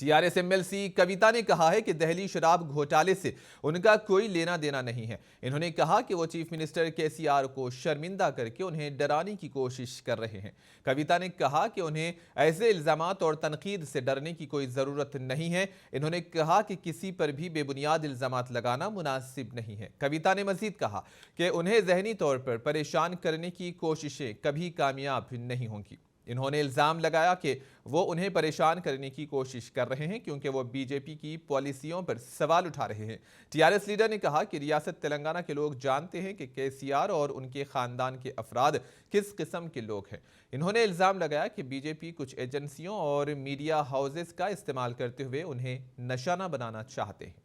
TRS MLC कविता ने कहा है कि दिल्ली शराब घोटाले से उनका कोई लेना देना नहीं है। इन्होंने कहा कि वो चीफ मिनिस्टर केसीआर को शर्मिंदा करके उन्हें डराने की कोशिश कर रहे हैं। कविता ने कहा कि उन्हें ऐसे इल्जामात और तनकीद से डरने की कोई जरूरत नहीं है। इन्होंने कहा कि किसी पर भी बेबुनियाद इल्जामात लगाना मुनासिब नहीं है। कविता ने मजीद कहा कि उन्हें जहनी तौर पर परेशान करने की कोशिशें कभी कामयाब नहीं होंगी। इन्होंने इल्जाम लगाया कि वो उन्हें परेशान करने की कोशिश कर रहे हैं क्योंकि वो बीजेपी की पॉलिसियों पर सवाल उठा रहे हैं। टीआरएस लीडर ने कहा कि रियासत तेलंगाना के लोग जानते हैं कि केसीआर और उनके खानदान के अफराद किस किस्म के लोग हैं। इन्होंने इल्जाम लगाया कि बीजेपी कुछ एजेंसियों और मीडिया हाउसेस का इस्तेमाल करते हुए उन्हें निशाना बनाना चाहते हैं।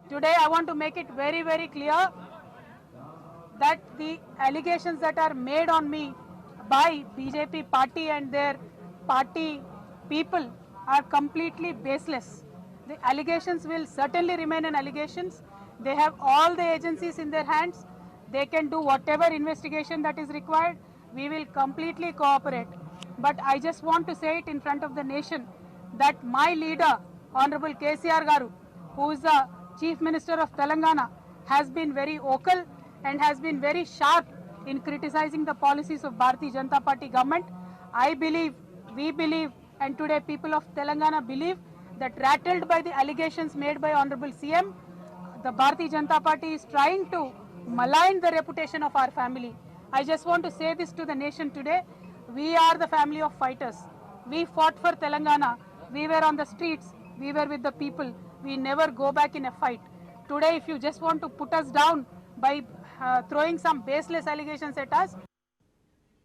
Today I want to make it very, very clear that the allegations that are made on me by BJP party and their party people are completely baseless. The allegations will certainly remain an allegations. They have all the agencies in their hands. They can do whatever investigation that is required. We will completely cooperate. But I just want to say it in front of the nation that my leader, Honorable KCR Garu, who is the Chief Minister of Telangana, has been very vocal and has been very sharp in criticizing the policies of Bharatiya Janata Party government. I believe, we believe, and today people of Telangana believe that rattled by the allegations made by Honorable CM, the Bharatiya Janata Party is trying to malign the reputation of our family. I just want to say this to the nation today. We are the family of fighters. We fought for Telangana. We were on the streets. We were with the people. We never go back in a fight. Today, if you just want to put us down by throwing some baseless allegations at us,